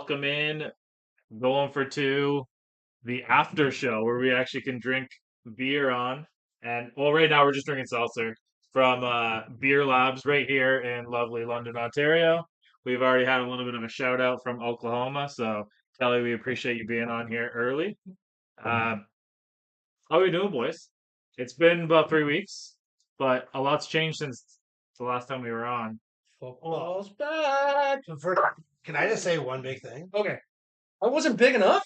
welcome in Going for Two, the after show where we actually can drink beer on. And well, right now we're just drinking seltzer from Beer Labs right here in lovely London, Ontario. We've already had a little bit of a shout out from Oklahoma, so Kelly, we appreciate you being on here early. Um, how are we doing, boys? It's been about 3 weeks, but a lot's changed since the last time we were on. Football's back. Can I just say one big thing? Okay. I wasn't big enough?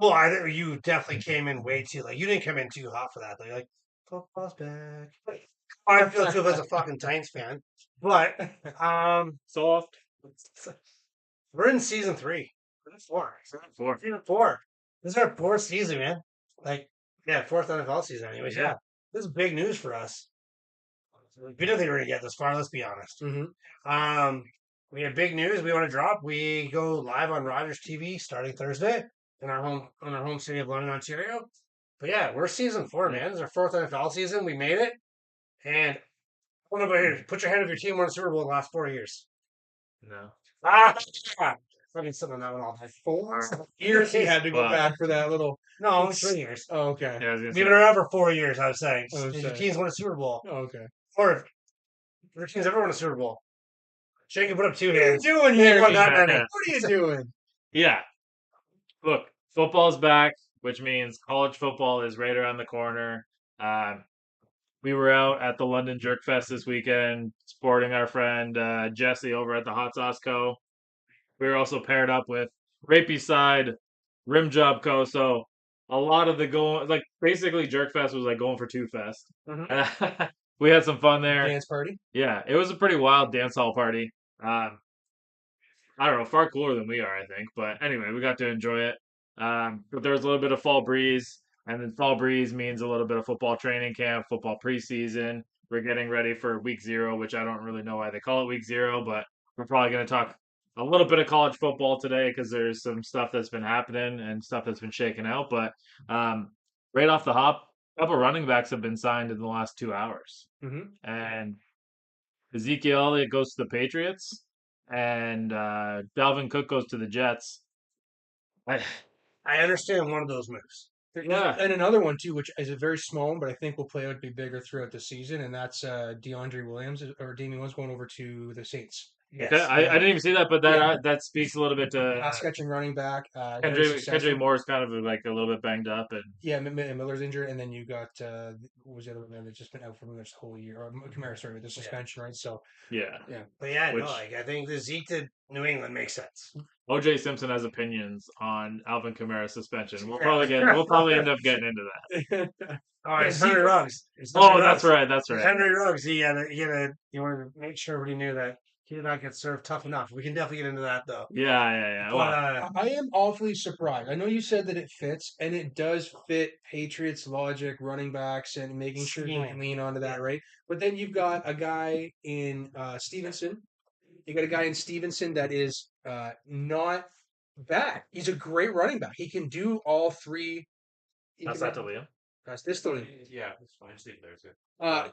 Well, I think you definitely came in way too you didn't come in too hot for that though. You're like, football's back. I feel too as a fucking Titans fan. But Soft. we're in season 3. Four. Season 4. This is our 4th season, man. Like, yeah, 4th NFL season anyways. Yeah. This is big news for us. We didn't think we were gonna get this far, let's be honest. Mm-hmm. We have big news we want to drop. We go live on Rogers TV starting Thursday in our home city of London, Ontario. But yeah, we're season 4, man. This is our 4th NFL season. We made it. And I want to here. Put your hand if your team won a Super Bowl in the last 4 years. No. Fucking sitting on that one all day. 4 years he had to go back for that little. No, 3 years. Oh, okay. Yeah, We've been around for 4 years, I was saying. I was Your saying. teams won a Super Bowl. Oh, okay. Or if your team's ever won a Super Bowl. Shane can put up 2 What are you hands. doing here? What What are you doing? Yeah. Look, football's back, which means college football is right around the corner. We were out at the London Jerk Fest this weekend, supporting our friend Jesse over at the Hot Sauce Co. We were also paired up with Rapey Side, Rim Job Co. So a lot of the like basically Jerk Fest was like going for two fest. Mhm. We had some fun there. Dance party? Yeah, it was a pretty wild dance hall party. I don't know, far cooler than we are, I think. But anyway, we got to enjoy it. But there was a little bit of fall breeze, and then fall breeze means a little bit of football training camp, football preseason. We're getting ready for week 0, which I don't really know why they call it week 0, but we're probably going to talk a little bit of college football today because there's some stuff that's been happening and stuff that's been shaken out. But right off the hop, a couple running backs have been signed in the last 2 hours. Mm-hmm. And Ezekiel Elliott goes to the Patriots, and Dalvin Cook goes to the Jets. I understand one of those moves. Yeah. And another one too, which is a very small, but I think will play out to be bigger throughout the season, and that's DeAndre Williams or Damian Williams going over to the Saints. Yes. Okay, I didn't even see that, but that speaks a little bit to Pass catching running back. Kendrick Moore's kind of like a little bit banged up, and yeah, Miller's injured, and then you got what was the other one that's just been out for this whole year? Or Kamara, sorry, with the suspension, right? So yeah. But yeah, no, like I think the Zeke to New England makes sense. OJ Simpson has opinions on Alvin Kamara's suspension. We'll probably end up getting into that. Oh, it's Henry Ruggs. Oh, that's right. Henry Ruggs. You want to make sure everybody knew that he did not get served tough enough. We can definitely get into that though. Yeah. But, Well, I am awfully surprised. I know you said that it fits, and it does fit Patriots logic, running backs, and making sure you can lean onto that, right? But then you've got a guy in Stevenson. You got a guy in Stevenson that is not bad. He's a great running back. He can do all three. that's that to Liam. That's this to Liam. Yeah, that's fine. Steve there's good.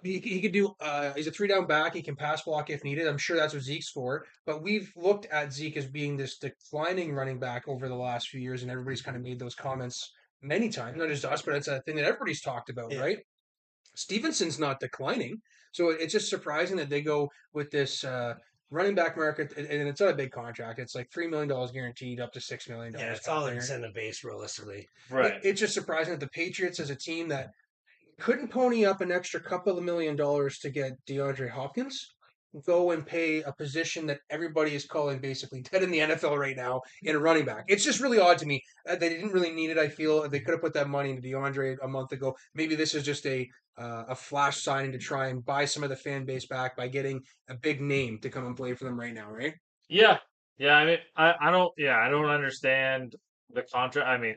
He could do. He's a 3-down back. He can pass block if needed. I'm sure that's what Zeke's for. But we've looked at Zeke as being this declining running back over the last few years, and everybody's kind of made those comments many times. Not just us, but it's a thing that everybody's talked about, right? Stevenson's not declining, so it's just surprising that they go with this running back market, and it's not a big contract. It's like $3 million guaranteed, up to $6 million. Yeah, it's all incentive based, realistically. Right. It's just surprising that the Patriots, as a team that couldn't pony up an extra couple of $1 million to get DeAndre Hopkins, go and pay a position that everybody is calling basically dead in the NFL right now in a running back. It's just really odd to me. They didn't really need it. I feel they could have put that money into DeAndre a month ago. Maybe this is just a flash signing to try and buy some of the fan base back by getting a big name to come and play for them right now, right? Yeah. I mean, I don't understand the contract. I mean,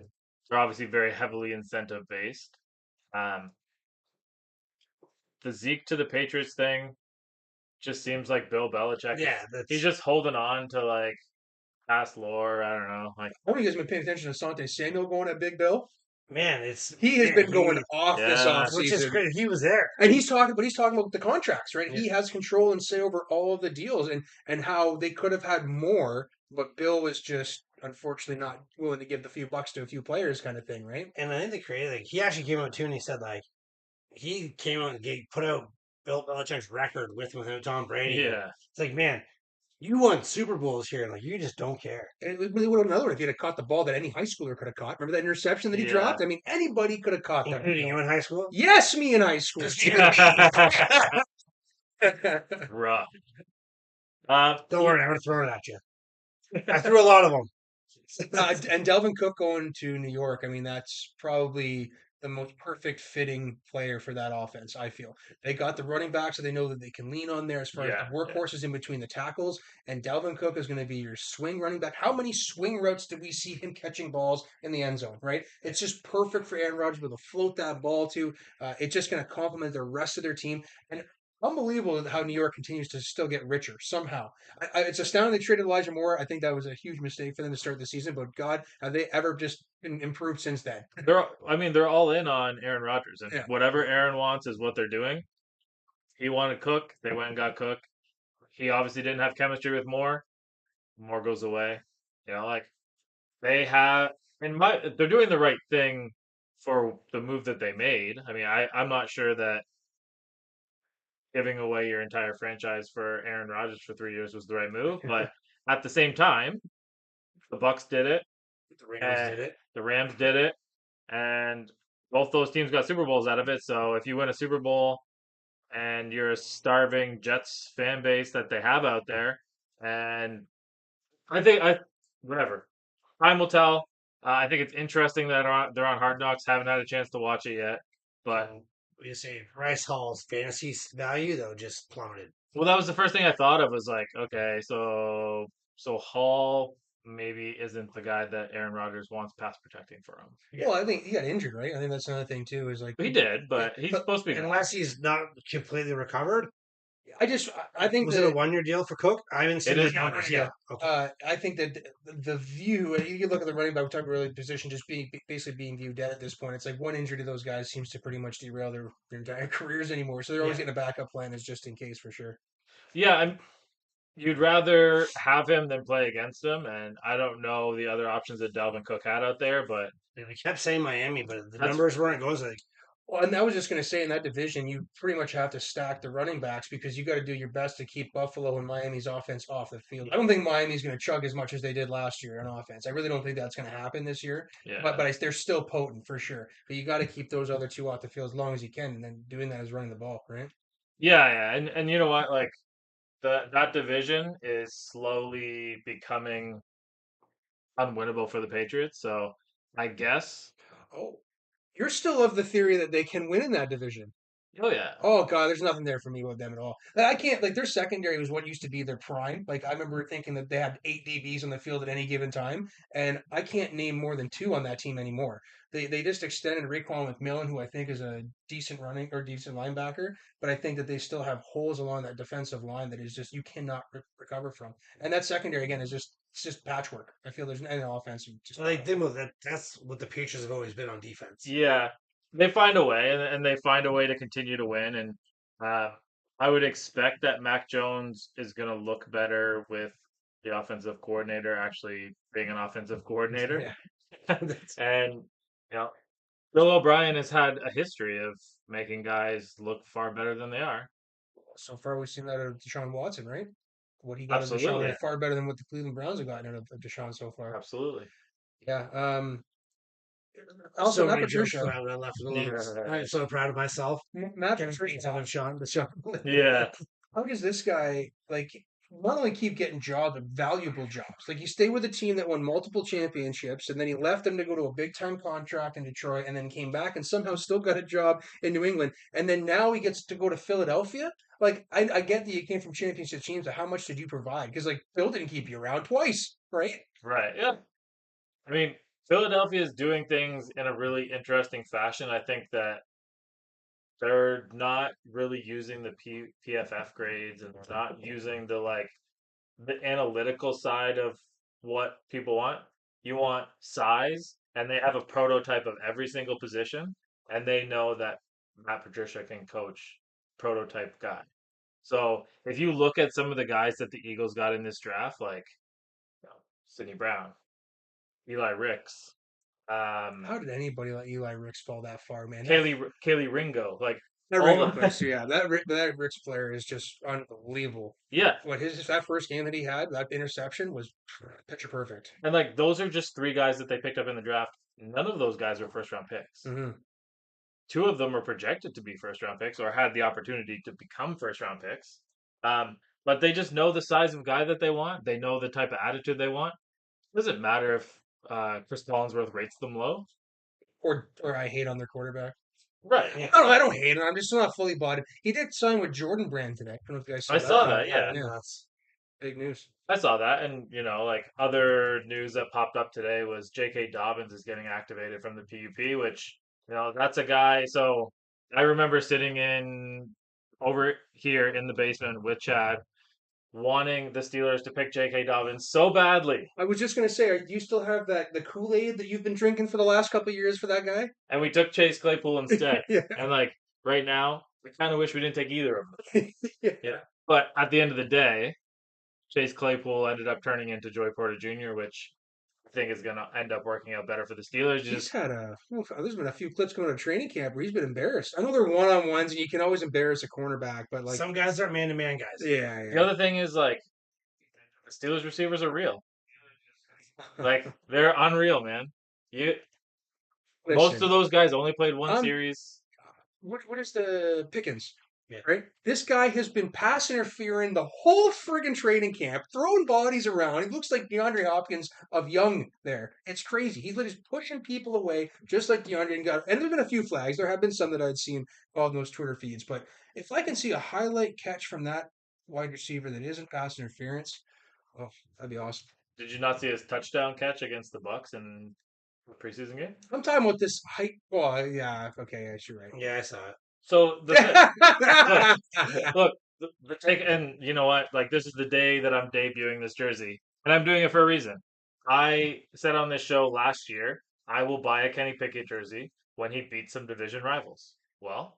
they're obviously very heavily incentive based. The Zeke to the Patriots thing just seems like Bill Belichick. Yeah, he's just holding on to like past lore. I don't know. Like, I don't think you guys have been paying attention to Asante Samuel going at Big Bill. Man, he has been going off this offseason, which is great. He was there, and he's talking about the contracts, right? Yeah. He has control and say over all of the deals, and how they could have had more, but Bill was just unfortunately not willing to give the few bucks to a few players, kind of thing, right? And I think the crazy, like, he actually came out too, and he said like he came out and put out Bill Belichick's record with him and Tom Brady. And Yeah, it's like, man, you won Super Bowls here, like you just don't care. And it really would have another one if he'd have caught the ball that any high schooler could have caught. Remember that interception that he yeah. dropped? I mean, anybody could have caught that. Including you in high school. Yes, me in high school. Rough. Don't worry, I'm gonna throw it at you. I threw a lot of them. And Delvin Cook going to New York, I mean, that's probably the most perfect fitting player for that offense, I feel. They got the running back, so they know that they can lean on there as far as Yeah, the workhorses in between the tackles. And Delvin Cook is going to be your swing running back. How many swing routes did we see him catching balls in the end zone, right? It's just perfect for Aaron Rodgers to float that ball to. It's just going to complement the rest of their team. And unbelievable how New York continues to still get richer somehow. It's astounding they traded Elijah Moore. I think that was a huge mistake for them to start the season. But God, have they ever just been improved since then? they're all in on Aaron Rodgers, and Yeah. whatever Aaron wants is what they're doing. He wanted Cook, they went and got Cook. He obviously didn't have chemistry with Moore. Moore goes away. Like they have, they're doing the right thing for the move that they made. I mean, I'm not sure that giving away your entire franchise for Aaron Rodgers for 3 years was the right move, but at the same time, the Bucks did it, The Rams and did it. the Rams did it, and both those teams got Super Bowls out of it. So if you win a Super Bowl and you're a starving Jets fan base that they have out there, and I whatever time will tell. I think it's interesting that they're on Hard Knocks. Haven't had a chance to watch it yet, but We say Bryce Hall's fantasy value though just plummeted. well, that was the first thing I thought of. Was like, okay, so Hall maybe isn't the guy that Aaron Rodgers wants pass protecting for him. Yeah. Well, I think he got injured, right? I think that's another thing too. Is like He did, yeah, but he's but supposed to be. Unless he's not completely recovered. I think Was it a 1 year deal for Cook? I haven't seen It the is numbers. yeah. Yeah. Okay. I think that the view, you look at the running back, we talked about earlier, position just being basically being viewed dead at this point. It's like one injury to those guys seems to pretty much derail their entire careers anymore. So they're always Yeah. getting a backup plan as just in case for sure. Yeah, you'd rather have him than play against him, and I don't know the other options that Dalvin Cook had out there, but And I kept saying Miami, but the that's numbers weren't going. Like, Well, and I was just going to say in that division, you pretty much have to stack the running backs because you got to do your best to keep Buffalo and Miami's offense off the field. I don't think Miami's going to chug as much as they did last year on offense. I really don't think that's going to happen this year. yeah, They're still potent for sure. But you got to keep those other two off the field as long as you can, and then doing that is running the ball, right? yeah, and you know what? Like that division is slowly becoming unwinnable for the Patriots. So I guess, Oh, you're still of the theory that they can win in that division. oh yeah, Oh God, there's nothing there for me with them at all. Like, I can't like their secondary was what used to be their prime. Like I remember thinking that they had 8 DBs on the field at any given time, and I can't name more than two on that team anymore. They just extended Raekwon McMillan, who I think is a decent running or decent linebacker, but I think that they still have holes along that defensive line that is just you cannot recover from. And that secondary again is just it's just patchwork. I feel there's any offense just so they did move that. That's what the Patriots have always been on defense. yeah. They find a way, and they find a way to continue to win. And uh, I would expect that Mac Jones is going to look better with the offensive coordinator actually being an offensive coordinator. yeah. And Bill O'Brien has had a history of making guys look far better than they are. So far, we've seen that out of Deshaun Watson, right? What he got out of Deshaun Absolutely, is far better than what the Cleveland Browns have gotten out of Deshaun so far. absolutely. Yeah. Also, So Matt many jokes Patricia. that I left alone. Yeah. I'm so proud of myself. Matt Can't Patricia. tell Sean, but Sean. Yeah, How does this guy like not only keep getting jobs, but valuable jobs? Like he stayed with a team that won multiple championships, and then he left them to go to a big time contract in Detroit, and then came back and somehow still got a job in New England, and then now he gets to go to Philadelphia. Like I get that you came from championship teams, but how much did you provide? Because like Phil didn't keep you around twice, right? right. Yeah. I mean, Philadelphia is doing things in a really interesting fashion. I think that they're not really using the PFF grades, and they're not using the analytical side of what people want. You want size, and they have a prototype of every single position, and they know that Matt Patricia can coach prototype guy. So if you look at some of the guys that the Eagles got in this draft, like Sidney Brown, Eli Ricks, How did anybody let Eli Ricks fall that far, man? Kaylee Ringo, like That all Ringo player, the so yeah, that Ricks player is just unbelievable. yeah, What his that first game that he had, that interception was picture perfect. and like those are just three guys that they picked up in the draft. None of those guys were first round picks. Mm-hmm. Two of them were projected to be first round picks or had the opportunity to become first round picks. But they just know the size of guy that they want. They know the type of attitude they want. It doesn't matter if Chris Collinsworth rates them low. Or I hate on their quarterback. Right. I don't hate him. I'm just not fully bought it. He did sign with Jordan Brand today. I don't know if you guys saw I that. saw that, yeah. Yeah. Nuts. Big news. I saw that. And, like other news that popped up today was J.K. Dobbins is getting activated from the PUP, which, that's a guy. So I remember sitting over here in the basement with Chad wanting the Steelers to pick J.K. Dobbins so badly. I was just gonna say, do you still have the Kool-Aid that you've been drinking for the last couple of years for that guy? And we took Chase Claypool instead. Yeah. And like right now, I kind of wish we didn't take either of them. Yeah. Yeah. But at the end of the day, Chase Claypool ended up turning into Joy Porter Jr., which I think is going to end up working out better for the Steelers. He's had there's been a few clips going to training camp where he's been embarrassed. I know they're one-on-ones and you can always embarrass a cornerback, but like Some guys aren't man-to-man guys. yeah, The other thing is like the Steelers receivers are real. Like they're unreal, man. You Most Listen, of those guys only played one series. what is the Pickens? Yeah. Right? This guy has been pass interfering the whole friggin' training camp, throwing bodies around. He looks like DeAndre Hopkins of young there. It's crazy. He's pushing people away, just like DeAndre and there's been a few flags. There have been some that I'd seen on those Twitter feeds. But if I can see a highlight catch from that wide receiver that isn't pass interference, oh, that'd be awesome. Did you not see his touchdown catch against the Bucks in the preseason game? I'm talking about this height. Well, yeah, okay, yeah, you're right. Yeah, I saw it. So look, the take, and you know what? Like this is the day that I'm debuting this jersey, and I'm doing it for a reason. I said on this show last year I will buy a Kenny Pickett jersey when he beats some division rivals. Well,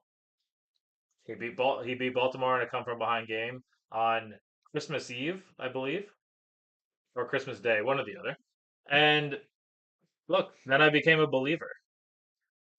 he beat Baltimore in a come from behind game on Christmas Eve, I believe, or Christmas Day, one or the other. And look, then I became a believer.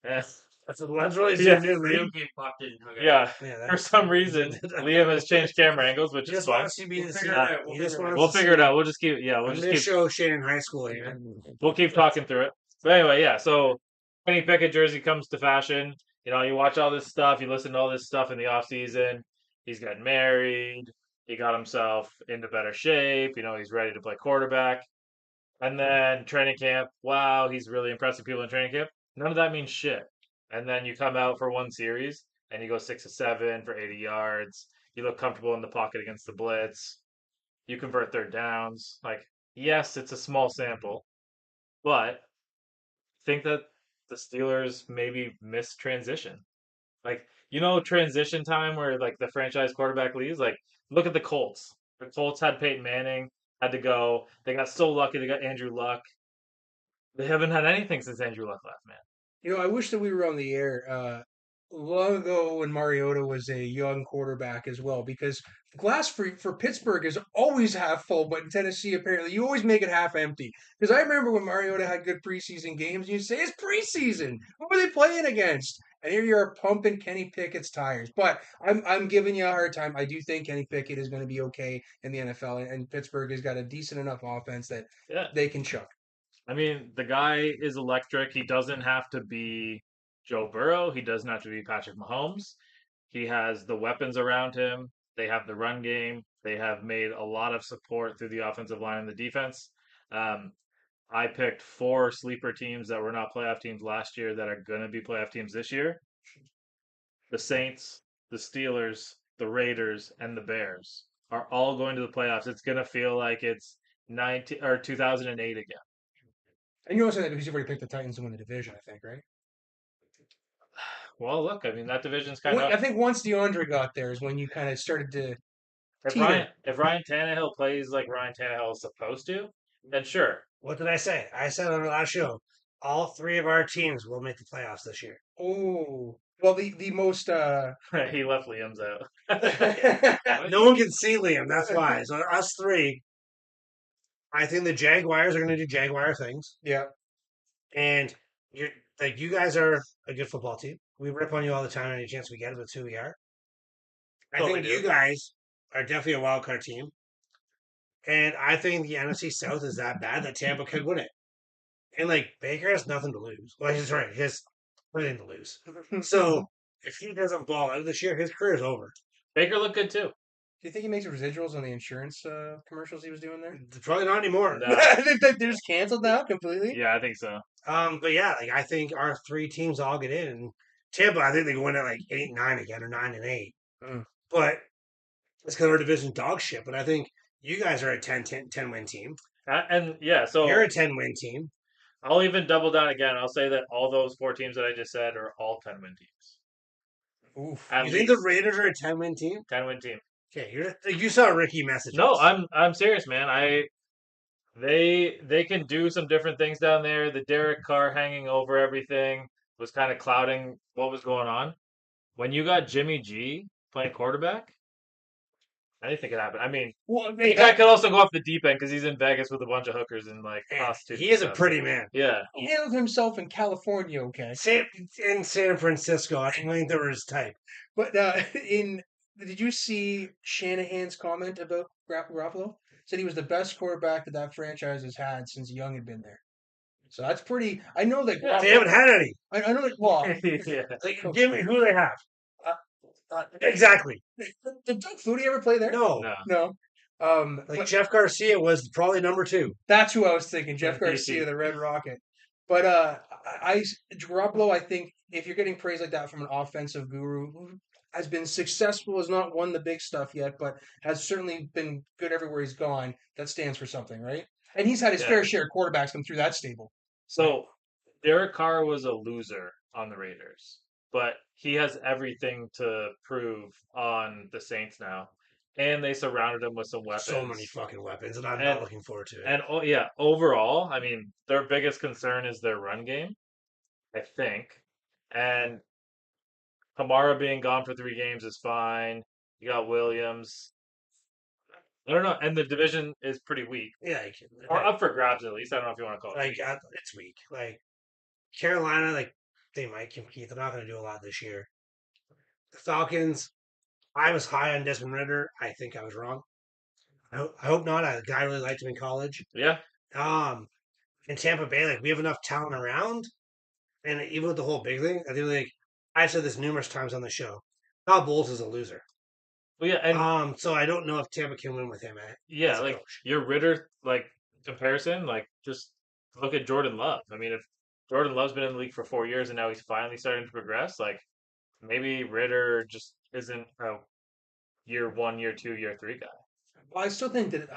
That's really Yeah. new. Liam came popped in. Okay. Yeah, Yeah, for some reason, Liam has changed camera angles, which He is just fine. wants to be We'll the figure senior. it out. He just wants We'll to figure it see- out. We'll just keep, we'll I'm just gonna keep, show Shane in high school here. we'll keep talking through it. But anyway, yeah. So Kenny Pickett jersey comes to fashion. You watch all this stuff. You listen to all this stuff in the off season. He's getting married. He got himself into better shape. He's ready to play quarterback. And then training camp. Wow, he's really impressing people in training camp. None of that means shit. And then you come out for one series and you go 6 of 7 for 80 yards. You look comfortable in the pocket against the blitz. You convert third downs. Like, yes, it's a small sample, but think that the Steelers maybe missed transition. Like, transition time where like the franchise quarterback leaves. Like, look at the Colts. The Colts had Peyton Manning, had to go. They got so lucky they got Andrew Luck. They haven't had anything since Andrew Luck left, man. I wish that we were on the air long ago when Mariota was a young quarterback as well, because glass for Pittsburgh is always half full, but in Tennessee, apparently, you always make it half empty. Because I remember when Mariota had good preseason games, and you say, it's preseason. Who are they playing against? And here you are pumping Kenny Pickett's tires. But I'm giving you a hard time. I do think Kenny Pickett is going to be okay in the NFL, and Pittsburgh has got a decent enough offense that Yeah. they can chuck. I mean, the guy is electric. He doesn't have to be Joe Burrow. He doesn't have to be Patrick Mahomes. He has the weapons around him. They have the run game. They have made a lot of support through the offensive line and the defense. I picked 4 sleeper teams that were not playoff teams last year that are going to be playoff teams this year. The Saints, the Steelers, the Raiders, and the Bears are all going to the playoffs. It's going to feel like it's 2008 again. And you also that because you've already picked the Titans to win the division, I think, right? Well, look, I mean that division's kind I of. think once DeAndre got there is when you kind of started to If teeter. Ryan Tannehill plays like Ryan Tannehill is supposed to, then sure. What did I say? I said on the last show, all 3 of our teams will make the playoffs this year. Oh, well, the most He left Liam's out. No one can see Liam. That's why. So us 3. I think the Jaguars are going to do Jaguar things, Yeah. and you guys are a good football team. We rip on you all the time any chance we get, but it's who we are. I Totally think do. you guys are definitely a wild card team, and I think the NFC South is that bad that Tampa could win it. And like Baker has nothing to lose. Well, he's right. He has everything to lose. So if he doesn't ball out this year, his career is over. Baker looked good too. Do you think he makes residuals on the insurance commercials he was doing there? Probably not anymore. No. They're just canceled now completely. Yeah, I think so. But yeah, like I think our three teams all get in. And Tampa, I think they go in at like 8-9 again or 9-8. Mm. But it's because our division dog shit. But I think you guys are a 10 win team. And yeah, so You're a 10-win team. I'll even double down again. I'll say that all those 4 teams that I just said are all 10-win teams. Oof. At You least think the Raiders are a 10-win team? 10-win team. Okay, you saw Ricky messages. No, I'm serious, man. They can do some different things down there. The Derek Carr hanging over everything was kind of clouding what was going on. When you got Jimmy G playing quarterback, anything could happen. I mean, Well, the guy could also go off the deep end because he's in Vegas with a bunch of hookers and like And prostitutes. he is and a stuff, pretty so- man. Yeah, he handled himself in California, okay. In San Francisco, I don't think they were his type. But did you see Shanahan's comment about Garoppolo? Said he was the best quarterback that franchise has had since Young had been there. So that's pretty. I know that. Yeah. They haven't had any. I know that. Well, yeah. Like, give me who they have. Exactly. did Doug Flutie ever play there? No. No. No. Like But Jeff Garcia was probably number 2. that's who I was thinking. Jeff Garcia, the Red Rocket. But Garoppolo, I think if you're getting praise like that from an offensive guru who has been successful, has not won the big stuff yet, but has certainly been good everywhere he's gone, that stands for something, right? And he's had his Yeah. fair share of quarterbacks come through that stable. So Derek Carr was a loser on the Raiders, but he has everything to prove on the Saints now, and they surrounded him with some weapons. So many fucking weapons, and I'm And- not looking forward to it. And oh yeah, overall, I mean, their biggest concern is their run game, I think. And Kamara being gone for 3 games is fine. You got Williams. I don't know, and the division is pretty weak, yeah, or up for grabs at least. I don't know if you want to call it. like it's weak. Like Carolina, like they might compete. They're not going to do a lot this year. The Falcons, I was high on Desmond Ritter. I think I was wrong. I hope not. The guy really liked him in college. Yeah, In Tampa Bay, like we have enough talent around, and even with the whole big thing, I think like I've said this numerous times on the show. Todd Bowles is a loser. well, yeah, and So I don't know if Tampa can win with him. yeah, as a like coach. your Ritter comparison, like just look at Jordan Love. I mean, if Jordan Love's been in the league for 4 years and now he's finally starting to progress, like maybe Ritter just isn't a year 1, year 2, year 3 guy. Well, I still think that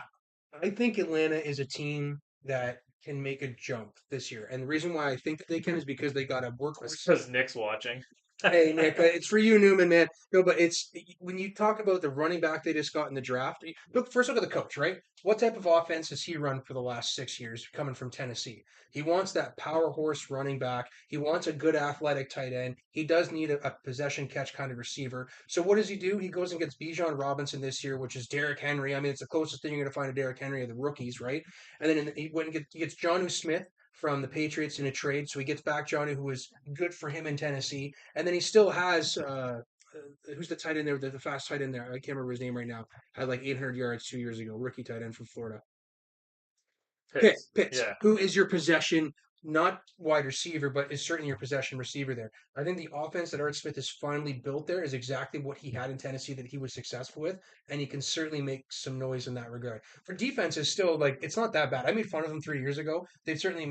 I think Atlanta is a team that can make a jump this year, and the reason why I think that they can is because they got a workhorse. Because Nick's watching. Hey Nick, it's for you, Newman, man. No, but it's when you talk about the running back they just got in the draft. Look first, look at the coach, right? What type of offense has he run for the last 6 years, coming from Tennessee? He wants that power horse running back. He wants a good athletic tight end. He does need a possession catch kind of receiver. So what does he do? He goes and gets Bijan Robinson this year, which is Derrick Henry. I mean, it's the closest thing you're going to find to Derrick Henry of the rookies, right? And then he went and he gets Jonnu Smith from the Patriots in a trade. So he gets back Johnny, who was good for him in Tennessee. And then he still has who's the tight end there, the fast tight end there? I can't remember his name right now. Had like 800 yards 2 years ago. Rookie tight end from Florida. Pitts, Yeah. who is your possession, not wide receiver, but is certainly your possession receiver there. I think the offense that Art Smith has finally built there is exactly what he had in Tennessee that he was successful with, and he can certainly make some noise in that regard. For defense, is still like it's not that bad. I made fun of them 3 years ago. They've certainly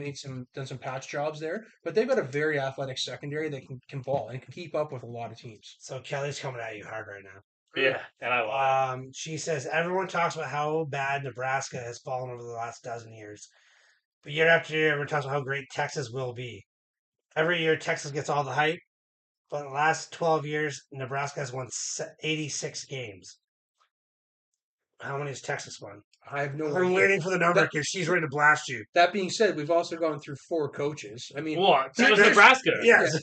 done some patch jobs there, but they've got a very athletic secondary that can ball and can keep up with a lot of teams. So Kelly's coming at you hard right now. Yeah, and I love She says everyone talks about how bad Nebraska has fallen over the last dozen years, but year after year, everyone talks about how great Texas will be. Every year, Texas gets all the hype, but in the last 12 years, Nebraska has won 86 games. How many has Texas won? I have no I'm idea. waiting for the number That- because she's ready to blast you. That being said, we've also gone through 4 coaches. I mean, What? there- That was there's- Nebraska. Yes.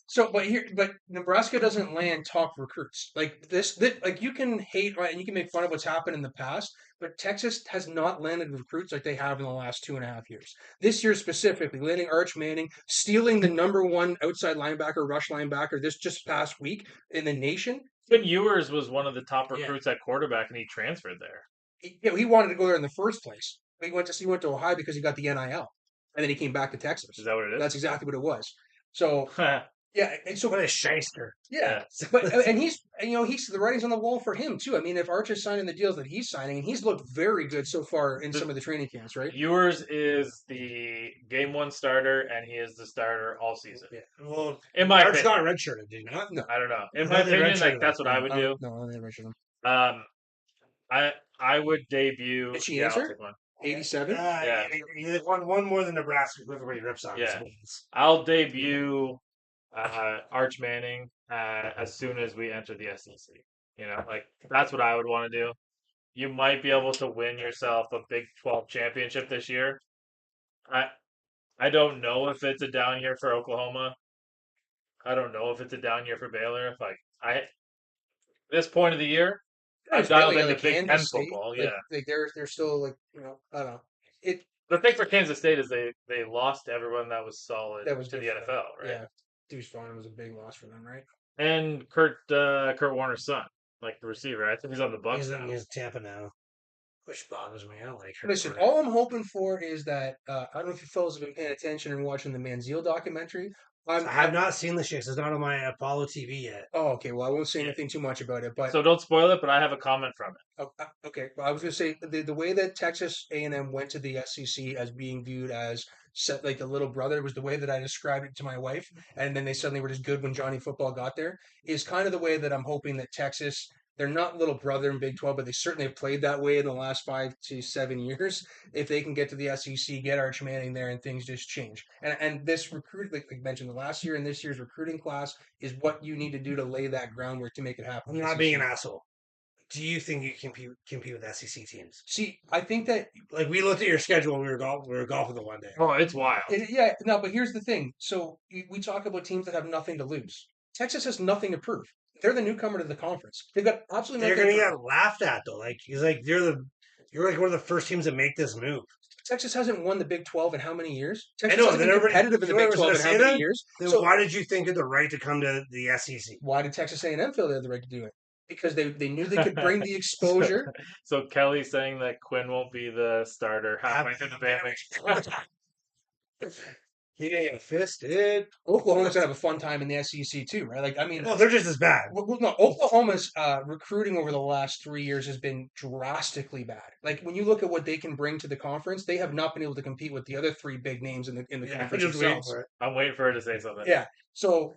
So, but Nebraska doesn't land top recruits like this. Like you can hate, right, and you can make fun of what's happened in the past, but Texas has not landed recruits like they have in the last 2.5 years. This year specifically, landing Arch Manning, stealing the #1 outside linebacker, rush linebacker this just past week in the nation. Quinn Ewers was one of the top Yeah. recruits at quarterback, and he transferred there. He wanted to go there in the first place. He went to Ohio because he got the NIL, and then he came back to Texas. Is that what it is? That's exactly what it was. So yeah, and so What a shyster. yeah, but and he's the writing's on the wall for him too. I mean, if Arch is signing the deals that he's signing, and he's looked very good so far in some of the training camps, right? Ewers is the game 1 starter, and he is the starter all season. Yeah. Well, In my Arch opinion, got redshirted, did he not? No, I don't know. In I my thought they opinion, like redshirted that's what I would do. No, they mentioned him. I would debut. Did she yeah, I'll answer? take one. 87. Yeah. He one more than Nebraska. Everybody rips on. Yeah. I'll debut Arch Manning as soon as we enter the SEC. Like that's what I would want to do. You might be able to win yourself a Big 12 championship this year. I don't know if it's a down year for Oklahoma. I don't know if it's a down year for Baylor. This point of the year, I've dialed into Big Ten football. Yeah. Like they're still like I don't know. It The thing for Kansas State is they lost everyone that was solid that was to good the for them. NFL, right? Yeah, Deuce Vaughn was a big loss for them, right? And Kurt Warner's son, like the receiver. I think he's on the Bucks now. He's Tampa now. Which bothers me. I don't like her. Listen, all I'm hoping for is that I don't know if you fellas have been paying attention and watching the Manziel documentary. I have not seen the shit. It's not on my Apollo TV yet. Oh, okay. Well, I won't say anything too much about it, but So don't spoil it, but I have a comment from it. okay. Well, I was going to say the way that Texas A&M went to the SEC as being viewed as like the little brother was the way that I described it to my wife, and then they suddenly were just good when Johnny Football got there. Is kind of the way that I'm hoping that Texas. They're not little brother in Big 12, but they certainly have played that way in the last 5 to 7 years. If they can get to the SEC, get Arch Manning there, and things just change. And this recruit, like I mentioned, the last year and this year's recruiting class is what you need to do to lay that groundwork to make it happen. I'm not being an asshole. Do you think you can compete with SEC teams? See, I think that Like we looked at your schedule when we were golfing the one day. Oh, it's wild. but here's the thing. So we talk about teams that have nothing to lose. Texas has nothing to prove. They're the newcomer to the conference. They've got absolutely They're nothing. gonna to get laughed at though. Like you're like one of the first teams to make this move. Texas hasn't won the Big 12 in how many years? Texas I know, hasn't been everybody- competitive in the you know Big what I was 12 in gonna how say many then? years? Then So why did you think of the right to come to the SEC? why did Texas A&M feel they had the right to do it? Because they knew they could bring the exposure. So Kelly's saying that Quinn won't be the starter halfway through the bandwagon. He didn't get fisted. Oklahoma's gonna have a fun time in the SEC too, right? Like I mean, Well, they're just as bad. no, Oklahoma's recruiting over the last 3 years has been drastically bad. Like when you look at what they can bring to the conference, they have not been able to compete with the other 3 big names in the I'm conference just waiting themselves. for it. I'm waiting for her to say something. Yeah. So,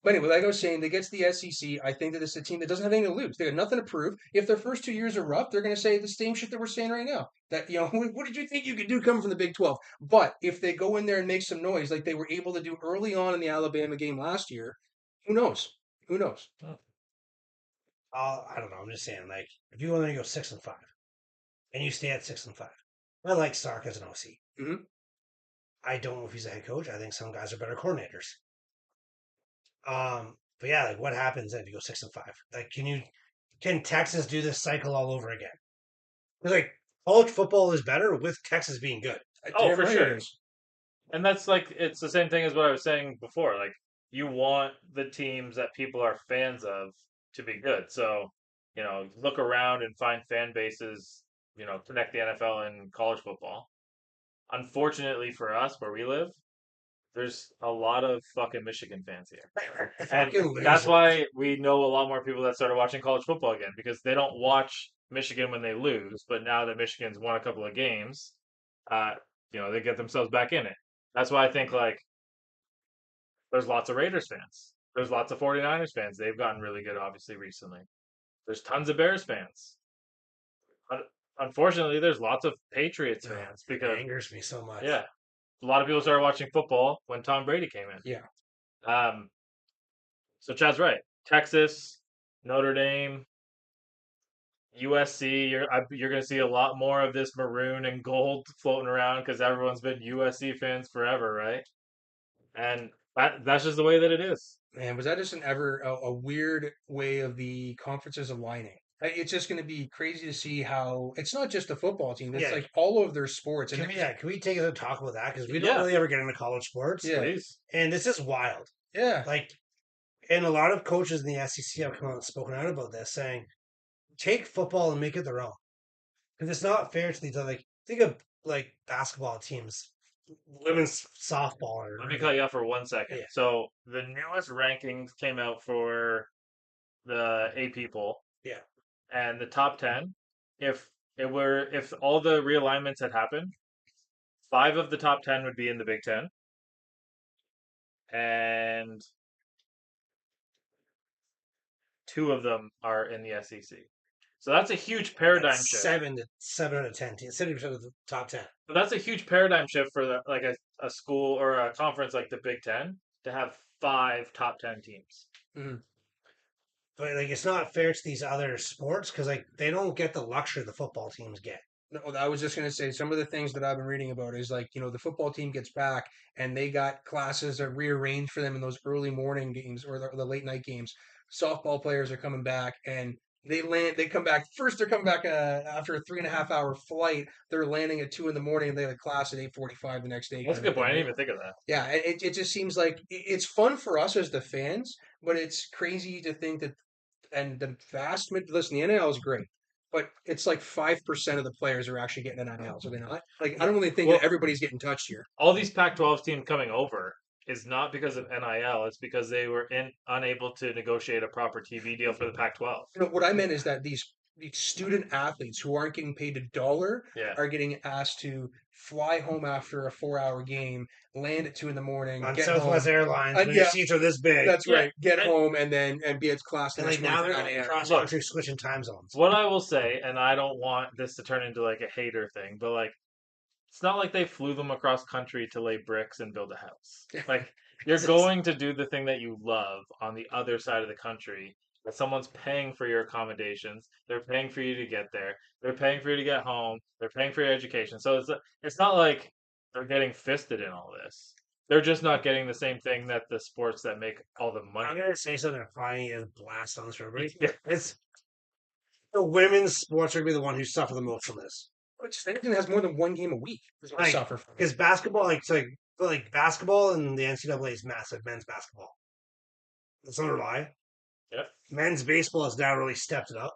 but anyway, like I was saying, they get to the SEC. I think that it's a team that doesn't have anything to lose. They got nothing to prove. If their first 2 years are rough, they're going to say the same shit that we're saying right now. That, what did you think you could do coming from the Big 12? But if they go in there and make some noise like they were able to do early on in the Alabama game last year, who knows? Who knows? I don't know. I'm just saying, like, if you want to go 6-5, and you stay at 6-5, I like Sark as an OC. Mhm. I don't know if he's a head coach. I think some guys are better coordinators. But yeah, like, what happens then if you go 6-5? Like, can Texas do this cycle all over again? 'Cause, like, college football is better with Texas being good. Oh, Damn for right sure. it is. And that's like it's the same thing as what I was saying before. Like you want the teams that people are fans of to be good. So, look around and find fan bases, connect the NFL and college football. Unfortunately for us where we live, there's a lot of fucking Michigan fans here. And Fucking that's losers. why we know a lot more people that started watching college football again because they don't watch Michigan when they lose, but now that Michigan's won a couple of games, they get themselves back in it. That's why I think like there's lots of Raiders fans. There's lots of 49ers fans. They've gotten really good obviously recently. There's tons of Bears fans. Unfortunately, there's lots of Patriots fans It because angers me so much. yeah, a lot of people started watching football when Tom Brady came in. Yeah. So Chad's right. Texas, Notre Dame, USC, you're going to see a lot more of this maroon and gold floating around because everyone's been USC fans forever, right? And that's just the way that it is. Man, was that just a weird way of the conferences aligning? It's just going to be crazy to see how it's not just the football team; it's Yeah. like all of their sports. And Can we take a talk about that? Because we don't Yeah. really ever get into college sports. Yeah. Please. And this is wild. yeah, Like, and a lot of coaches in the SEC have come out and spoken out about this, saying, take football and make it their own. Because it's not fair to these other, like, think of, like, basketball teams, women's softball. Or, Let me cut you off for 1 second. Yeah. So the newest rankings came out for the AP poll. Yeah. And the top 10, if all the realignments had happened, 5 of the top 10 would be in the Big 10. And 2 of them are in the SEC. So that's a huge paradigm That's shift. 7 out of 10 teams. 70% of the top 10. But that's a huge paradigm shift for a school or a conference like the Big 10 to have 5 top 10 teams. But, like, it's not fair to these other sports because, like, they don't get the luxury the football teams get. No, I was just going to say some of the things that I've been reading about is like, the football team gets back and they got classes that are rearranged for them in those early morning games or the late night games. Softball players are coming back and they come back. First, they're coming back after a 3.5 hour flight. They're landing at 2 in the morning and they have a class at 8:45 the next day. That's a good point. I didn't even think of that. Yeah, it just seems like it's fun for us as the fans, but it's crazy to think that, and the listen, the NIL is great, but it's like 5% of the players are actually getting an NIL, so they're not. Like, I don't really think that everybody's getting touched here. All these Pac-12 teams coming over is not because of NIL. It's because they were unable to negotiate a proper TV deal for the Pac-12. What I meant is that these student athletes who aren't getting paid $1 Yeah. are getting asked to fly home after a 4-hour game, land at 2 in the morning, On get Southwest home. Airlines, when yeah. your seats are this big. That's Yeah. right. Get And- home and then be at class. the And, like, next now morning they're at 9 going a.m. cross Look. country switching time zones. What I will say, and I don't want this to turn into like a hater thing, but like it's not like they flew them across country to lay bricks and build a house. Like you're going to do the thing that you love on the other side of the country. That someone's paying for your accommodations. They're paying for you to get there. They're paying for you to get home. They're paying for your education. So it's not like they're getting fisted in all this. They're just not getting the same thing that the sports that make all the I'm money. going to say something funny and blast on this for everybody. Yeah. It's the women's sports are going to be the one who suffer the most from this. Which anything that has more than one game a week is going to Like, suffer from it. Because basketball, like basketball and the NCAA is massive, men's basketball. That's not a lie. Yep. Men's baseball has now really stepped it up.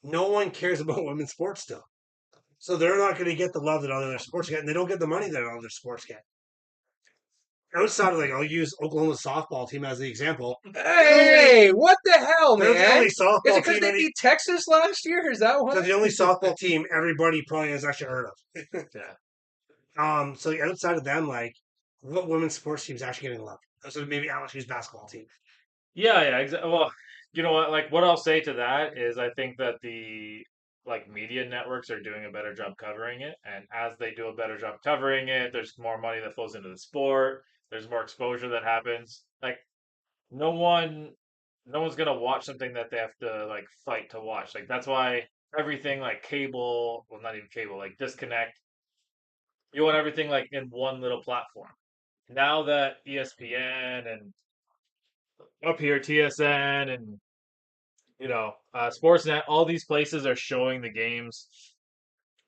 No one cares about women's sports still. So they're not going to get the love that other sports get, and they don't get the money that other sports get. Outside of, like, I'll use Oklahoma's softball team as the example. Hey, what the hell, They're the man? only Is softball it because team. they beat Texas last year? Is that why? They're the only softball team everybody probably has actually heard of. Yeah. So outside of them, like, what women's sports teams actually getting love? So maybe LSU's basketball team. Yeah, exactly. Well, you know what? Like, what I'll say to that is, I think that the media networks are doing a better job covering it, and as they do a better job covering it, there's more money that flows into the sport. There's more exposure that happens. Like, no one's gonna watch something that they have to like fight to watch. Like, that's why everything like cable, well, not even cable, like disconnect. You want everything like in one little platform. Now that ESPN and up here TSN and Sportsnet, all these places are showing the games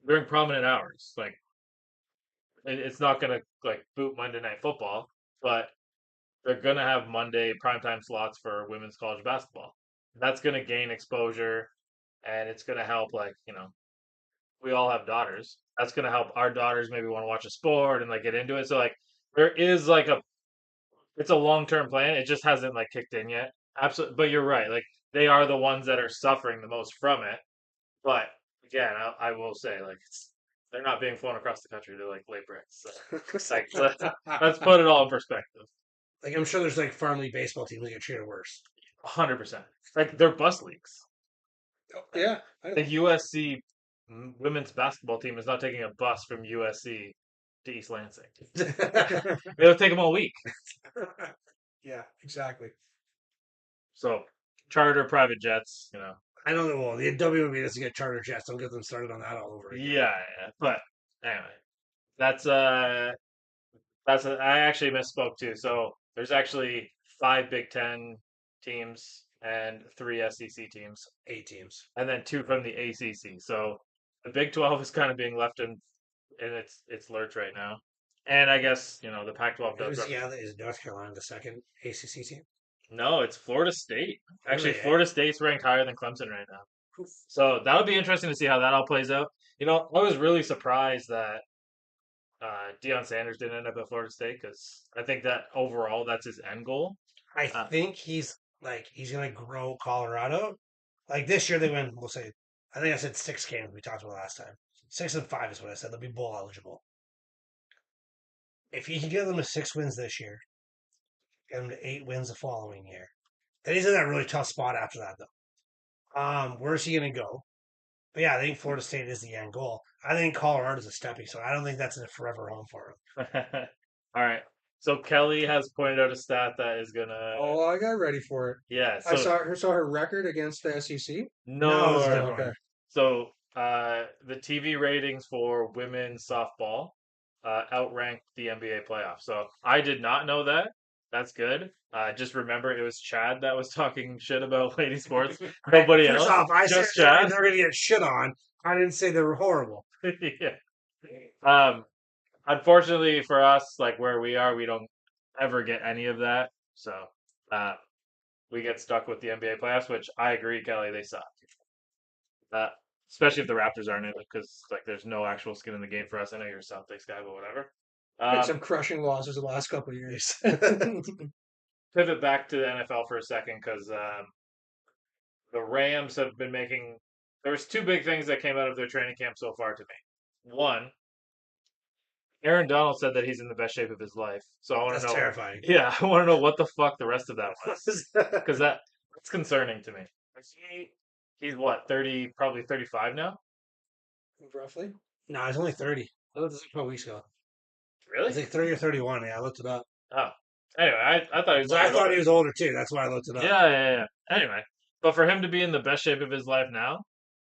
during prominent hours. Like it's not gonna like boot Monday Night Football, but they're gonna have Monday primetime slots for women's college basketball. That's gonna gain exposure, and it's gonna help. Like we all have daughters. That's gonna help our daughters maybe want to watch a sport and like get into it. So like there is like it's a long term plan. It just hasn't like kicked in yet. Absolutely, but you're right. Like they are the ones that are suffering the most from it. But again, I will say like they're not being flown across the country to like lay bricks. So, let's put it all in perspective. Like, I'm sure there's like farm league baseball teams that get treated worse. 100%. Like they're bus leagues. Yeah. The USC women's basketball team is not taking a bus from USC to East Lansing. It'll take them a week. Yeah, exactly. So charter private jets, I don't know. Well, the WNBA doesn't get charter jets. Don't get them started on that all over again. Yeah. But anyway, that's I actually misspoke too. So there's actually 5 Big 10 teams and 3 SEC teams, 8 teams. and then 2 from the ACC. So the Big 12 is kind of being left in its lurch right now. And I guess the Pac-12 does. Is North Carolina the second ACC team? No, it's Florida State. Actually, Really, eh? Florida State's ranked higher than Clemson right now. So that'll be interesting to see how that all plays out. I was really surprised that Deion Sanders didn't end up at Florida State because I think that overall that's his end goal. I Uh, think he's gonna grow Colorado. Like this year, they win. We'll say, I think I said 6 games. We talked about last time. 6-5 is what I said. They'll be bowl eligible. If he can get them to 6 wins this year, get them to 8 wins the following year, then he's in that really tough spot after that, though. Where's he gonna go? But yeah, I think Florida State is the end goal. I think Colorado's a stepping stone. I don't think that's a forever home for him. all right. So Kelly has pointed out a stat that is gonna. Oh, I got ready for it. Yeah. I So saw her record against the SEC. No, it's no. different. Okay. So the TV ratings for women's softball outranked the NBA playoffs. So I did not know that. That's good. Just remember, it was Chad that was talking shit about lady sports. Nobody First else. off, I said Just Chad. they're gonna get shit on. I didn't say they were horrible. Yeah. Unfortunately for us, like where we are, we don't ever get any of that. So uh, we get stuck with the NBA playoffs, which I agree, Kelly, they suck. Uh, Especially if the Raptors aren't in it, because like there's no actual skin in the game for us. I know you're a Celtics guy, but whatever. Had some crushing losses the last couple of years. Pivot back to the NFL for a second, because the Rams have been making. There was 2 big things that came out of their training camp so far to me. One, Aaron Donald said that he's in the best shape of his life. So I want to That's know. terrifying. Yeah, I want to know what the fuck the rest of that was, because that's concerning to me. He's what, 30, probably 35 now? Roughly. No, he's only 30. I looked this up a couple weeks ago. Really? He's like 30 or 31. Yeah, I looked it up. Oh. Anyway, I thought he was. But I thought he was older too. That's why I looked it up. Yeah. Anyway, but for him to be in the best shape of his life now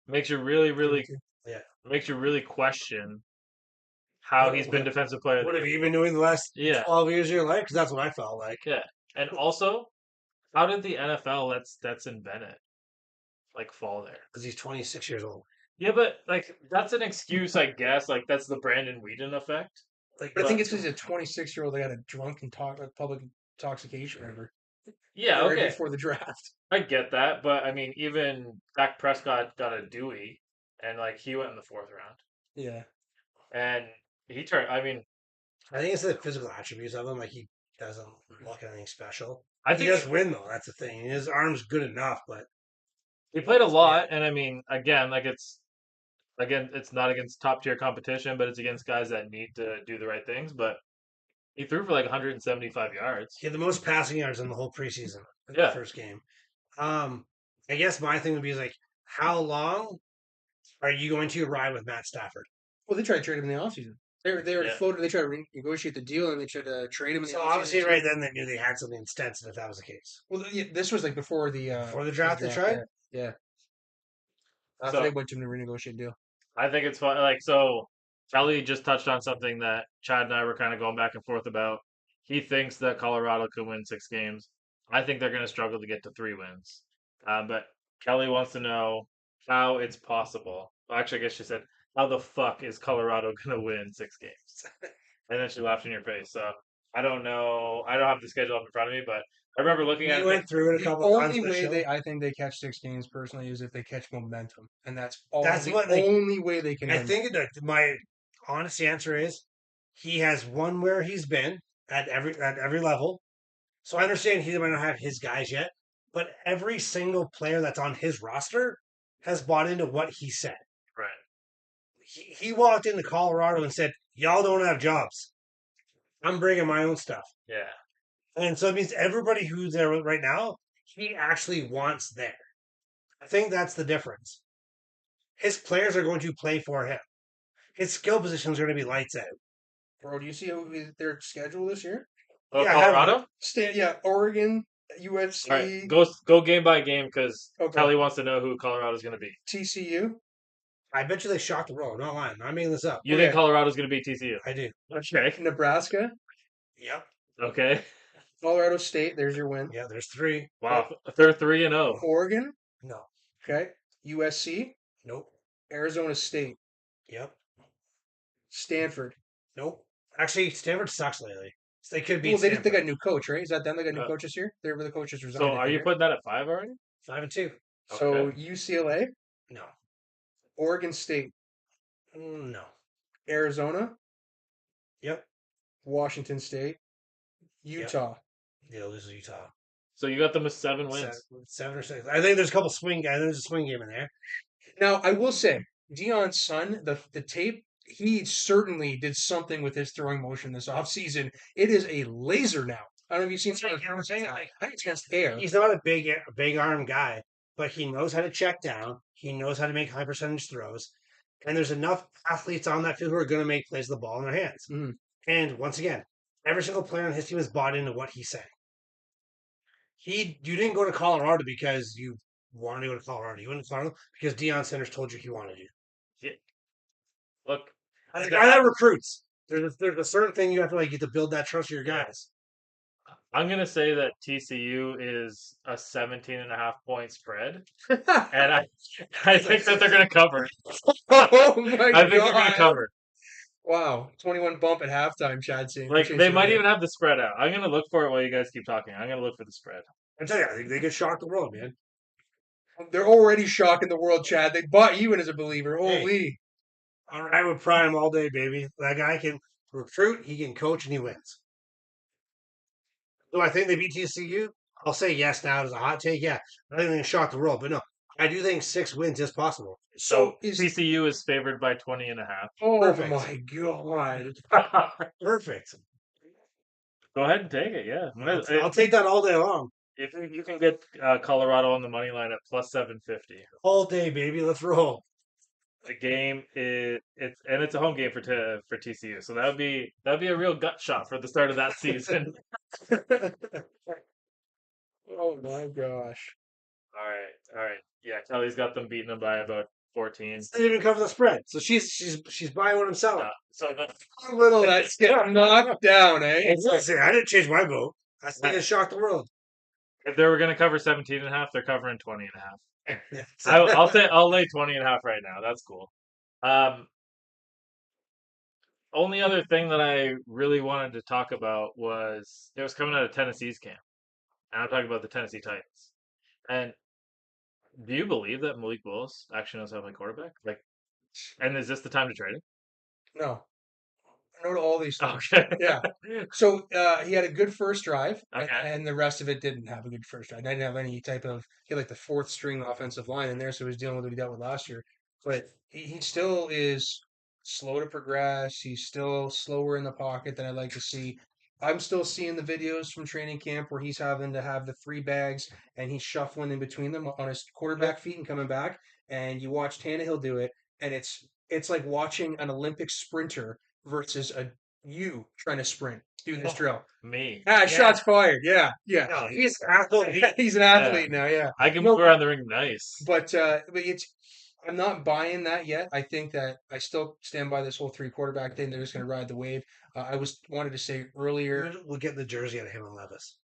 makes you really Yeah. makes you really question how he's been defensive player. What have you been doing the last Yeah. 12 years of your life? Because that's what I felt like. Yeah, and also, how did the NFL let Stetson Bennett like fall there? Because he's 26 years old. Yeah, but like that's an excuse, I guess. Like that's the Brandon Whedon effect. Like, But I think it's because he's a 26-year-old. They had a drunken public intoxication ever. Yeah, Right okay, before the draft. I get that, but I mean, even Dak Prescott got a Dewey, and like he went in the 4th round, Yeah. and he turned. I mean, I think it's the physical attributes of him. Like, he doesn't look anything special. I He think does win, though. That's the thing. His arm's good enough, but he played a lot, and I mean, it's not against top tier competition, but it's against guys that need to do the right things. But he threw for like 175 yards. he had the most passing yards in the whole preseason in Yeah. the first game. I guess my thing would be like, how long are you going to ride with Matt Stafford? Well, they tried to trade him in the offseason. They already Yeah. floated. They tried to renegotiate the deal, and they tried to trade him in the So offseason. obviously, right then, they knew they had something in Stenson if that was the case. Well, yeah, this was like before the Draft, they tried? Yeah. After So- they went to him to renegotiate the deal. I think it's fun. Like, so Kelly just touched on something that Chad and I were kind of going back and forth about. He thinks that Colorado could win 6 games. I think they're going to struggle to get to 3 wins. But Kelly wants to know how it's possible. Well, actually, I guess she said, how the fuck is Colorado going to win 6 games? And then she laughed in your face. So I don't know. I don't have the schedule up in front of me, but I remember looking at We it. went through it a The couple of times. only on the way show. I think they catch 6 games personally is if they catch momentum, and that's That's the what, like, only way they can. I win. think my honest answer is he has won where he's been at every level. So I understand he might not have his guys yet, but every single player that's on his roster has bought into what he said. Right. He walked into Colorado and said, "Y'all don't have jobs. I'm bringing my own stuff." Yeah. And so it means everybody who's there right now, he actually wants there. I think that's the difference. His players are going to play for him. His skill positions are going to be lights out. Bro, do you see their schedule this year? Oh, Yeah, I have Colorado? Oregon, All right, USC, go game by game because Okay. Kelly wants to know who Colorado's going to be. TCU. I bet you they shocked the world. Not lying. I'm not making this up. You think Okay. Colorado's going to beat TCU? I do. Okay. Nebraska. Yep. Okay. Colorado State. There's your win. Yeah, there's 3. Wow. They're 3-0. Oregon. No. Okay. USC. Nope. Arizona State. Yep. Stanford. Nope. Actually, Stanford sucks lately. So they could beat Well, they Stanford. got a new coach, right? Is that them? They got new Uh, coaches here. They were the coaches resigned. So I are think, you right? putting that at 5 already? 5-2. So Okay. UCLA, No. Oregon State, No. Arizona, Yep. Washington State, Utah. They'll lose to Utah. So you got them with 7 wins. 7 or 6. I think there's a couple swing guys. There's a swing game in there. Now, I will say, Dion's son, the tape, he certainly did something with his throwing motion this offseason. It is a laser now. I don't know if you've seen some of You know what I'm saying? Like, I think it's against air. he's not a big arm guy, but he knows how to check down. He knows how to make high percentage throws. And there's enough athletes on that field who are going to make plays with the ball in their hands. Mhm. And once again, every single player on his team is bought into what he's saying. You didn't go to Colorado because you wanted to go to Colorado. You went to Colorado because Deion Sanders told you he wanted you. Yeah. Look, As a guy that recruits, there's a certain thing you have to like get to build that trust with your guys. I'm going to say that TCU is a 17.5-point spread. And I think that they're going to cover. Oh my I think they're going god! to cover. Wow, 21 bump at halftime, Chad saying. Like, they might even have the spread out. I'm going to look for it while you guys keep talking. I'm going to look for the spread. I tell you, I think they could shock the world, man. They're already shocking the world, Chad. They bought you in as a believer. Hey. Holy. All right, I would pry him all day, baby. That guy can recruit, he can coach, and he wins. Do I think they beat TCU? I'll say yes now as a hot take. Yeah, I think they can shock the world, but no, I do think 6 wins is possible. So is TCU is favored by 20.5. oh Perfect. my god. Perfect. Go ahead and take it, yeah. I'll take that all day long. If you can get Colorado on the money line at plus 750. All day, baby. Let's roll. The game it's a home game for TCU, so that'd be a real gut shot for the start of that season. Oh my gosh. All right, yeah. Kelly's got them beating them by about 14. They didn't even cover the spread, so she's buying what I'm selling. So A little that's getting knocked down, eh? Listen, I didn't change my vote. I think it shocked the world. if they were going to cover 17.5, they're covering 20.5. I'll lay 20.5 right now. That's cool. Only other thing that I really wanted to talk about was it was coming out of Tennessee's camp, and I'm talking about the Tennessee Titans. And do you believe that Malik Willis actually knows how to play quarterback? Like, and is this the time to trade him? No. I know all these things. Okay. Yeah. So he had a good first drive, Okay. and the rest of it didn't have a good first drive. I didn't have any type of he had like the fourth string offensive line in there, so he was dealing with what he dealt with last year. But he still is slow to progress. He's still slower in the pocket than I'd like to see. I'm still seeing the videos from training camp where he's having to have the 3 bags and he's shuffling in between them on his quarterback feet and coming back. And you watch Tannehill do it, and it's like watching an Olympic sprinter versus you trying to sprint do this drill. Me. Shots fired. Yeah. No, he's an athlete. He's an athlete now. Yeah. I can No, move around the ring nice. But it's I'm not buying that yet. I think that I still stand by this whole 3 quarterback thing. They're just going to ride the wave. I wanted to say earlier. We'll get the jersey out of him and Levis.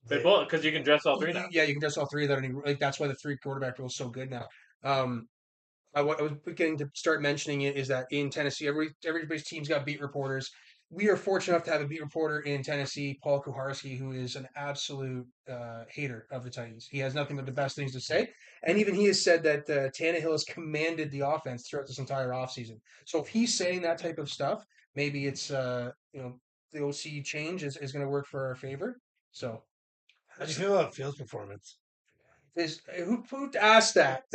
They both because you can dress all 3 now. Yeah, you can dress all 3 of that. And like that's why the 3 quarterback rule is so good now. I was beginning to start mentioning it is that in Tennessee, everybody's team's got beat reporters. We are fortunate enough to have a beat reporter in Tennessee, Paul Kuharski, who is an absolute hater of the Titans. He has nothing but the best things to say. And even he has said that Tannehill has commanded the offense throughout this entire offseason. So if he's saying that type of stuff, maybe it's, the OC change is going to work for our favor. So How do you feel about Fields' performance? who asked that?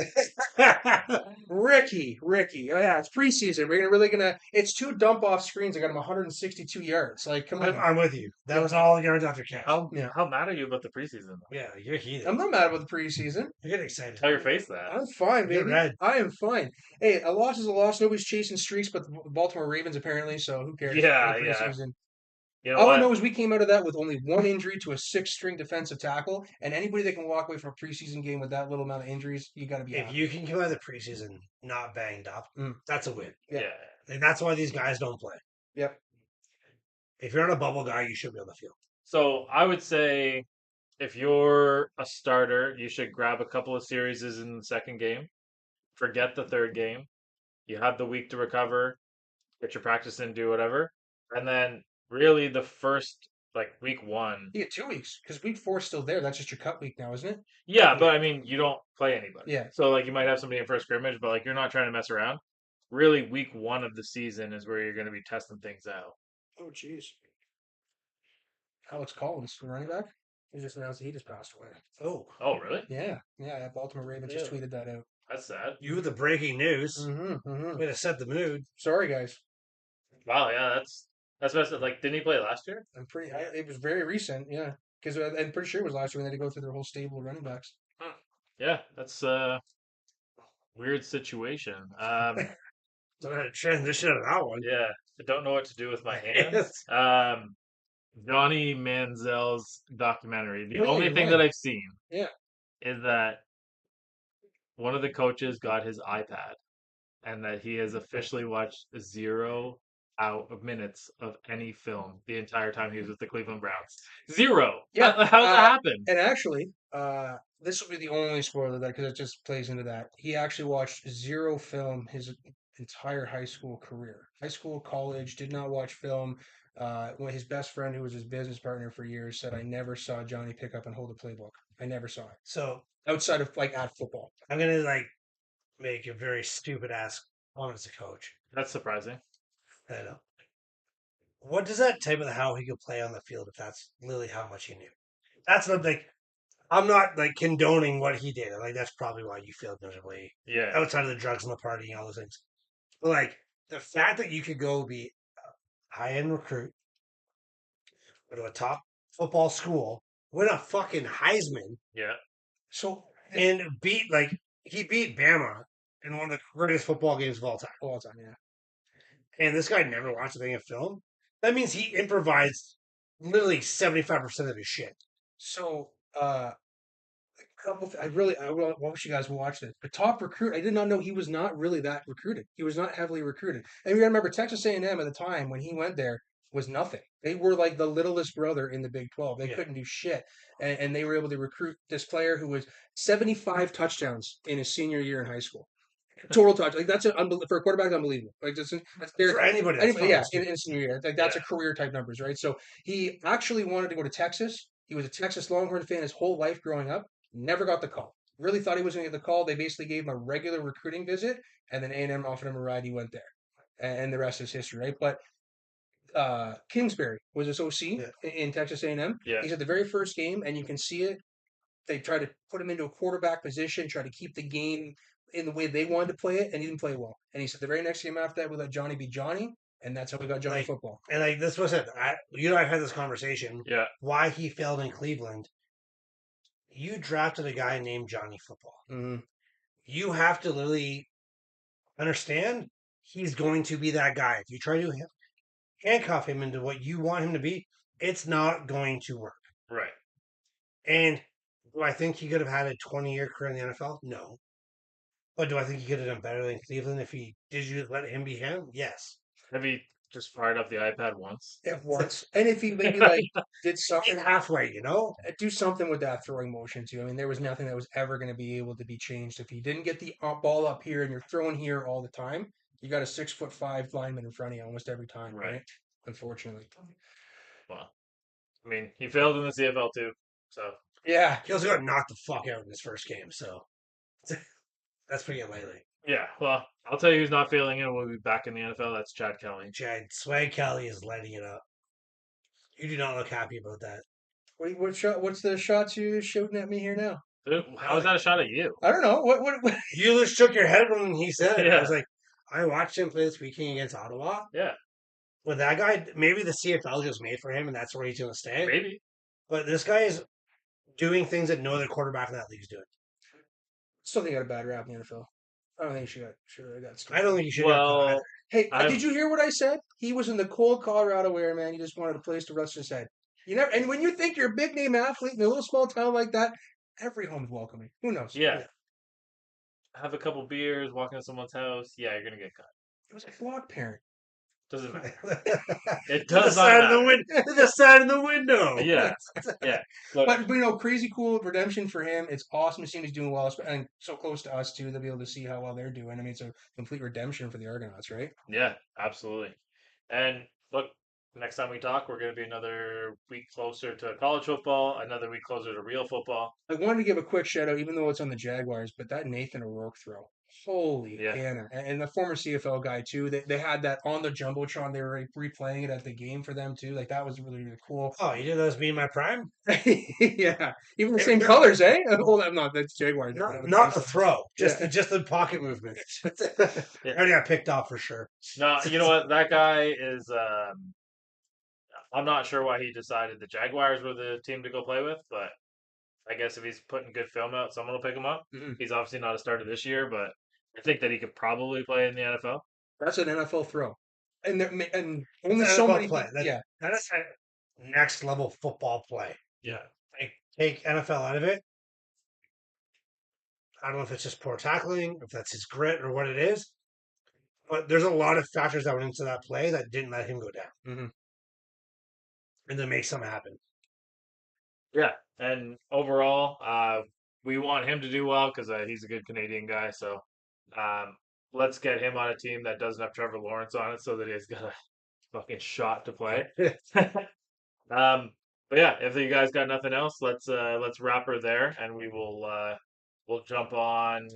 Ricky. Oh, yeah, it's preseason. We're really gonna. It's 2 dump off screens. I got him 162 yards. Like, come on. I'm with you. That was all yards after catch. How mad are you about the preseason? Though? Yeah, you're heated. I'm not mad about the preseason. You're getting excited. Tell your face that. I'm fine, You're baby. red. I am fine. Hey, a loss is a loss. Nobody's chasing streaks, but the Baltimore Ravens apparently. So who cares? Yeah, In the yeah. preseason. You know All I what? know is we came out of that with only one injury to a six-string defensive tackle, and anybody that can walk away from a preseason game with that little amount of injuries, you got to be If happy. you can come out of the preseason not banged up, that's a win. Yeah. Yeah. And that's why these guys don't play. Yep. If you're not a bubble guy, you should be on the field. So I would say if you're a starter, you should grab a couple of series in the second game. Forget the third game. You have the week to recover, get your practice in, do whatever. And then really the first like week 1. You get 2 weeks because week 4 is still there. That's just your cut week now, isn't it? Yeah, but I mean you don't play anybody. Yeah. So like you might have somebody in first scrimmage, but like you're not trying to mess around. Really week 1 of the season is where you're gonna be testing things out. Oh, jeez. Alex Collins, the running back, he just announced that he just passed away. Oh really? Yeah. Baltimore Ravens just Yeah. tweeted that out. That's sad. You with the breaking news. Mm-hmm. Way to set the mood. Sorry, guys. Wow, yeah, that's messed up. Like, didn't he play last year? It was very recent, yeah. Because I'm pretty sure it was last year when they had to go through their whole stable of running backs. Yeah, that's a weird situation. So I'm going to transition to that one. Yeah, I don't know what to do with my hands. Johnny Manziel's documentary. The Oh, yeah, only you're thing right. that I've seen Yeah. is that one of the coaches got his iPad and that he has officially watched 0 out of minutes of any film the entire time he was with the Cleveland Browns. 0. Yeah, How's that happen? And actually, this will be the only spoiler that because it just plays into that. He actually watched 0 film his entire high school career. High school, college, did not watch film. When his best friend, who was his business partner for years, said, "I never saw Johnny pick up and hold a playbook. I never saw it So outside of like at football." I'm going to make a very stupid ass comment as a coach. That's surprising. I know. What does that type of how he could play on the field if that's literally how much he knew? That's not I'm not condoning what he did. That's probably why you feel miserably Yeah. outside of the drugs and the partying and all those things. But the fact that you could go be a high end recruit, go to a top football school, win a fucking Heisman, Yeah. so and beat he beat Bama in one of the greatest football games of all time. All the time, yeah. And this guy never watched a thing of film. That means he improvised literally 75% of his shit. So, I wish you guys watch this. The top recruit, I did not know he was not really that recruited. He was not heavily recruited. And you gotta remember, Texas A&M at the time when he went there was nothing. They were like the littlest brother in the Big 12. They Yeah. couldn't do shit, and they were able to recruit this player who was 75 touchdowns in his senior year in high school. Total touch, that's for a quarterback, unbelievable. That's For anybody, that's yeah, fine. in senior year, that's a career type numbers, right? So he actually wanted to go to Texas. He was a Texas Longhorn fan his whole life growing up. Never got the call. Really thought he was going to get the call. They basically gave him a regular recruiting visit, and then A&M offered him a ride. He went there, and the rest is history, right? But Kingsbury was his OC in Texas A&M. Yeah. He's at the very first game, and you can see it. They tried to put him into a quarterback position, try to keep the game in the way they wanted to play it, and he didn't play well. And he said the very next game after that, we let Johnny be Johnny, and that's how we got Johnny football. And this was it. I've had this conversation. Yeah. Why he failed in Cleveland. You drafted a guy named Johnny Football. Mm-hmm. You have to literally understand he's going to be that guy. If you try to handcuff him into what you want him to be, it's not going to work. Right. And do I think he could have had a 20-year career in the NFL? No. But do I think he could have done better than Cleveland if he did you let him be him? Yes. Have you just fired up the iPad once? Yeah, once. And if he maybe did something halfway, do something with that throwing motion too. I mean, there was nothing that was ever going to be able to be changed if he didn't get the ball up here and you're throwing here all the time. You got a 6'5" lineman in front of you almost every time, right? Unfortunately. Well, I mean, he failed in the CFL too, so yeah, he also got knocked the fuck out in his first game. So that's pretty lightly. Yeah, well, I'll tell you who's not failing and will be back in the NFL. That's Chad Kelly. Swag Kelly is lighting it up. You do not look happy about that. What's the shots you're shooting at me here now? How is that a shot at you? I don't know. What? You just shook your head when he said it. Yeah. I was like, I watched him play this weekend against Ottawa. Yeah. With that guy, maybe the CFL just made for him, and that's where he's going to stay. Maybe. But this guy is doing things that no other quarterback in that league is doing. Still think he got a bad rap in the NFL. I don't think she got I don't think you should have Well, Hey, I've did you hear what I said? He was in the cold Colorado where, man, he just wanted a place to rest his head. You never, and when you think you're a big name athlete in a little small town like that, every home's welcoming. Who knows? yeah, have a couple beers, walk into someone's house. Yeah, you're gonna get cut. It was a block parent. Doesn't matter. To It the does not side of the matter. to the side of the window. Yeah, yeah. Look, But crazy cool redemption for him. It's awesome to see him he's doing well, and so close to us too. To be able to see how well they're doing. I mean, it's a complete redemption for the Argonauts, right? yeah, absolutely. And look, next time we talk, we're gonna be another week closer to college football, another week closer to real football. I wanted to give a quick shout out, even though it's on the Jaguars, but that Nathan O'Rourke throw. Holy Yeah, Hannah. And the former CFL guy, too. They had that on the Jumbotron. They were replaying it at the game for them, too. Like, that was really, really cool. Oh, you did those me in my prime? Yeah. Even the same colors, eh? Oh, I'm not. That's Jaguars. Not the throw, just Yeah. the pocket movement. yeah. I already got picked off for sure. No, you know what? That guy is. I'm not sure why he decided the Jaguars were the team to go play with, but I guess if he's putting good film out, someone will pick him up. Mhm. He's obviously not a starter this year, but I think that he could probably play in the NFL. That's an NFL throw. And only It's an so NFL many play. people. Yeah. That is a next level football play. Yeah. Like, take NFL out of it. I don't know if it's just poor tackling, if that's his grit or what it is, but there's a lot of factors that went into that play that didn't let him go down, Mm-hmm. and then make something happen. Yeah, and overall, we want him to do well because he's a good Canadian guy. So um, let's get him on a team that doesn't have Trevor Lawrence on it, so that he's got a fucking shot to play. But yeah, if you guys got nothing else, let's wrap her there, and we'll jump on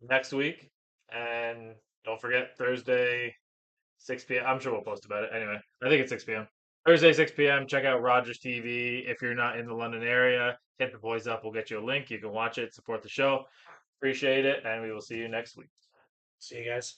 next week. And don't forget Thursday, 6 p.m. I'm sure we'll post about it anyway. I think it's 6 p.m. Thursday, 6 p.m. Check out Rogers TV. If you're not in the London area, hit the boys up. We'll get you a link. You can watch it, support the show. Appreciate it, and we will see you next week. See you guys.